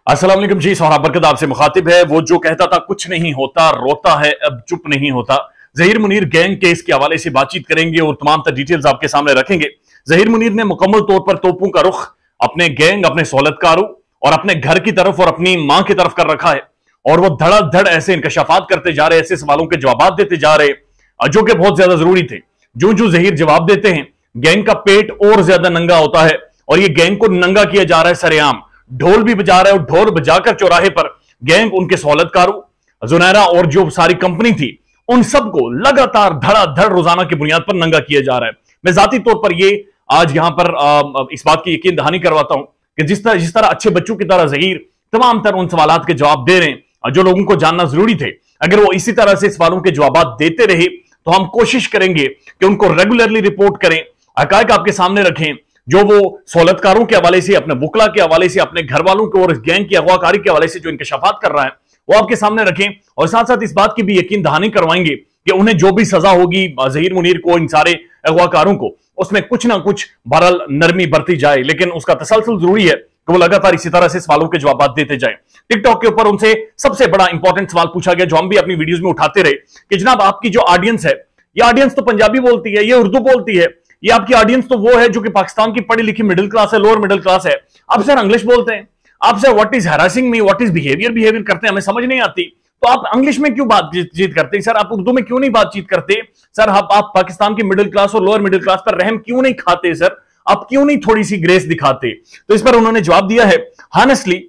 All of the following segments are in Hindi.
अस्सलाम वालेकुम जी। सोहरा बरकत आपसे मुखातिब है। वो जो कहता था कुछ नहीं होता, रोता है अब चुप नहीं होता। जहीर मुनीर गैंग केस के हवाले से बातचीत करेंगे और तमाम तर डिटेल्स आपके सामने रखेंगे। जहीर मुनीर ने मुकम्मल तौर पर तोपों का रुख अपने गैंग, अपने सहूलतकारों और अपने घर की तरफ और अपनी मां की तरफ कर रखा है और वो धड़ाधड़ ऐसे इंकशाफात करते जा रहे, ऐसे सवालों के जवाब देते जा रहे जो कि बहुत ज्यादा जरूरी थे। जो जो जहीर जवाब देते हैं, गैंग का पेट और ज्यादा नंगा होता है और ये गैंग को नंगा किया जा रहा है सरेआम। ढोल भी बजा रहा है और ढोल बजाकर चौराहे पर गैंग, उनके सहूलतकारों, जुनैरा और जो सारी कंपनी थी, उन सबको लगातार धड़ाधड़ रोजाना की बुनियाद पर नंगा किया जा रहा है। मैं जाती तौर पर ये आज यहां पर इस बात की यकीन दहानी करवाता हूं कि जिस तरह अच्छे बच्चों की तरह जहीर तमाम तरह उन सवालों के जवाब दे रहे हैं जो लोगों को जानना जरूरी थे, अगर वो इसी तरह से सवालों के जवाब देते रहे तो हम कोशिश करेंगे कि उनको रेगुलरली रिपोर्ट करें, हकायक आपके सामने रखें, जो वो सहूलतकारों के हवाले से, अपने वकला के हवाले से, अपने घर वालों के और गैंग की अगवाकारी के हवाले से जो इंकशाफात कर रहा है वो आपके सामने रखें और साथ साथ इस बात की भी यकीन दहानी करवाएंगे कि उन्हें जो भी सजा होगी जहीर मुनीर को, इन सारे अगवाकारों को, उसमें कुछ ना कुछ बहरहाल नरमी बरती जाए, लेकिन उसका तसलसल जरूरी है कि वो लगातार इसी तरह से सवालों के जवाब देते जाए। टिकटॉक के ऊपर उनसे सबसे बड़ा इंपॉर्टेंट सवाल पूछा गया जो हम भी अपनी वीडियोज में उठाते रहे कि जनाब आपकी जो ऑडियंस है, ये ऑडियंस तो पंजाबी बोलती है, ये उर्दू बोलती है, ये आपकी ऑडियंस तो वो है जो कि पाकिस्तान की पढ़ी लिखी मिडिल क्लास है, लोअर मिडिल क्लास है। आप सर इंग्लिश बोलते हैं, आप sir what is harassing me, what is behaviour करते हैं, हमें समझ नहीं आती, तो आप इंग्लिश में क्यों बातचीत करते हैं? सर आप उर्दू में क्यों नहीं बातचीत करते? सर आप पाकिस्तान की मिडिल क्लास और लोअर मिडिल क्लास पर रहम क्यों नहीं खाते? सर आप क्यों नहीं थोड़ी सी ग्रेस दिखाते? तो इस पर उन्होंने जवाब दिया है, honestly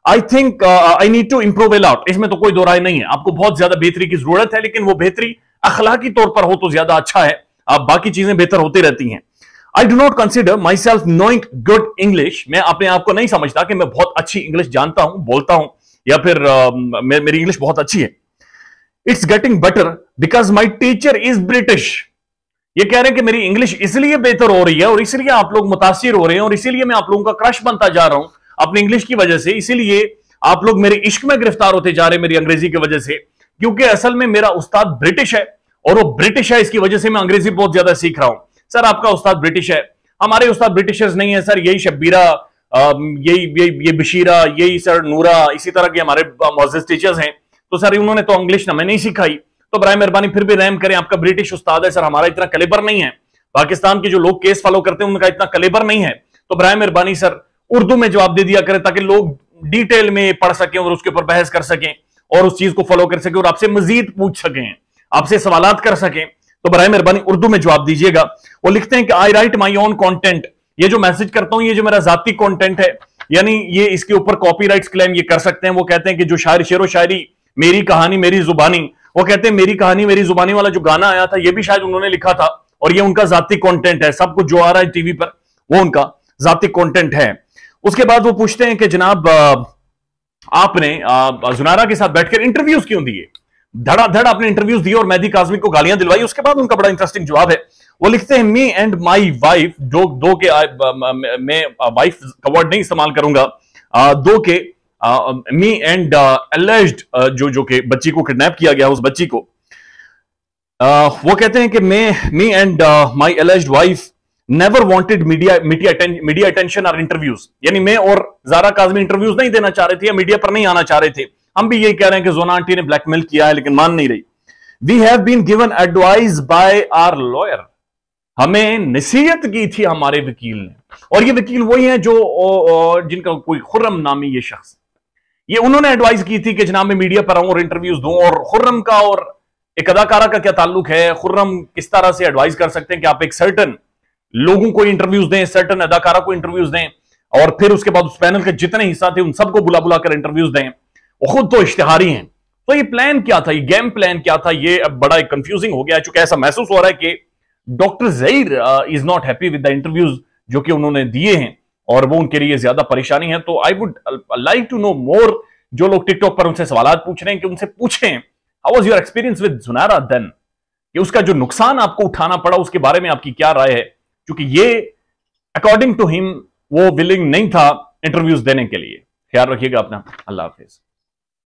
I think I need to improve a lot. इसमें तो कोई दो राय नहीं है, आपको बहुत ज्यादा बेहतरी की जरूरत है, लेकिन वो बेहतरी अखलाकी तौर पर हो तो ज्यादा अच्छा है, आप बाकी चीजें बेहतर होती रहती हैं। I do not consider myself knowing good English। मैं अपने आप को नहीं समझता कि मैं बहुत अच्छी इंग्लिश जानता हूं, बोलता हूं, या फिर मेरी इंग्लिश बहुत अच्छी है। It's getting better because my teacher is British। ये कह रहे हैं कि मेरी इंग्लिश इसलिए बेहतर हो रही है और इसलिए आप लोग मुतासिर हो रहे हैं और इसीलिए मैं आप लोगों का क्रश बनता जा रहा हूं अपनी इंग्लिश की वजह से, इसीलिए आप लोग मेरे इश्क में गिरफ्तार होते जा रहे हैं मेरी अंग्रेजी की वजह से, क्योंकि असल में मेरा उस्ताद ब्रिटिश है और वो ब्रिटिश है, इसकी वजह से मैं अंग्रेजी बहुत ज्यादा सीख रहा हूं। सर आपका उस्ताद ब्रिटिश है, हमारे उस्ताद ब्रिटिशर्स नहीं है सर, यही शब्बीरा, ये बशीरा, यही सर नूरा, इसी तरह के हमारे मुअज़्ज़िज़ टीचर्स हैं। तो सर उन्होंने तो इंग्लिश हमें नहीं सिखाई, तो बराए मेहरबानी फिर भी रहम करें, आपका ब्रिटिश उस्ताद है सर, हमारा इतना कलेबर नहीं है, पाकिस्तान के जो लोग केस फॉलो करते हैं उनका इतना कलेबर नहीं है, तो बराए मेहरबानी सर उर्दू में जवाब दे दिया करें ताकि लोग डिटेल में पढ़ सकें और उसके ऊपर बहस कर सकें और उस चीज को फॉलो कर सकें और आपसे मजीद पूछ सकें, आपसे सवालात कर सकें। तो बराए मेहरबानी उर्दू में जवाब दीजिएगा। वो लिखते हैं कि आई राइट माई ओन कॉन्टेंट। ये जो मैसेज करता हूं ये जो मेरा जाती कॉन्टेंट है, यानी ये इसके ऊपर कॉपीराइट्स क्लेम ये कर सकते हैं। वो कहते हैं कि जो शायर शेरो शायरी, मेरी कहानी मेरी जुबानी, वो कहते हैं मेरी कहानी मेरी जुबानी वाला जो गाना आया था ये भी शायद उन्होंने लिखा था और ये उनका जाती कॉन्टेंट है। सब कुछ जो आ रहा है टीवी पर वो उनका जाती कॉन्टेंट है। उसके बाद वो पूछते हैं कि जनाब आपने जुनैरा के साथ बैठकर इंटरव्यूज क्यों दिए? धड़ाधड़ आपने इंटरव्यूज दिए और मेहदी काज़मी को गालियां दिलवाई। उसके बाद उनका बड़ा इंटरेस्टिंग जवाब है, वो लिखते हैं मी एंड माई वाइफ, दो के मैं वाइफ का वर्ड नहीं इस्तेमाल करूंगा, दो के मी एंड एलिज्ड, जो के बच्ची को किडनैप किया गया उस बच्ची को, वो कहते हैं कि me and my एलिज्ड wife never wanted media attention और इंटरव्यूज, यानी मैं और ज़ारा काज़मी इंटरव्यूज नहीं देना चाह रहे थे या मीडिया पर नहीं आना चाह रहे थे। हम भी यही कह रहे हैं कि जोना आंटी ने ब्लैकमेल किया है लेकिन मान नहीं रही। We have been given advice by our lawyer. हमें नसीहत की थी हमारे वकील ने, और ये वकील वही है जो जिनका कोई खुर्रम नामी ये शख्स, ये उन्होंने एडवाइस की थी कि जनाब मैं मीडिया पर आऊं और इंटरव्यूज दूं। और खुर्रम का और एक अदाकारा का क्या ताल्लुक है? खुर्रम किस तरह से एडवाइस कर सकते हैं कि आप एक सर्टन लोगों को इंटरव्यूज दें, सर्टन अदाकारा को इंटरव्यूज दें और फिर उसके बाद उस पैनल के जितने हिस्सा थे उन सबको बुला बुला कर इंटरव्यूज दें? वो खुद तो इश्तिहारी हैं। तो ये प्लान क्या था, ये गेम प्लान क्या था? ये अब बड़ा कंफ्यूजिंग हो गया है, चूंकि ऐसा महसूस हो रहा है कि doctor Zaheer is not happy with the interviews जो कि उन्होंने दिए हैं और वो उनके लिए ज्यादा परेशानी है। तो I would like to know more, जो लोग टिकटॉक पर उनसे सवाल पूछ रहे हैं कि उनसे पूछें how was your experience with Junaira then, कि उसका जो नुकसान आपको उठाना पड़ा उसके बारे में आपकी क्या राय है, क्योंकि ये अकॉर्डिंग टू हिम वो विलिंग नहीं था इंटरव्यूज देने के लिए। ख्याल रखिएगा अपना, अल्लाह हाफिज।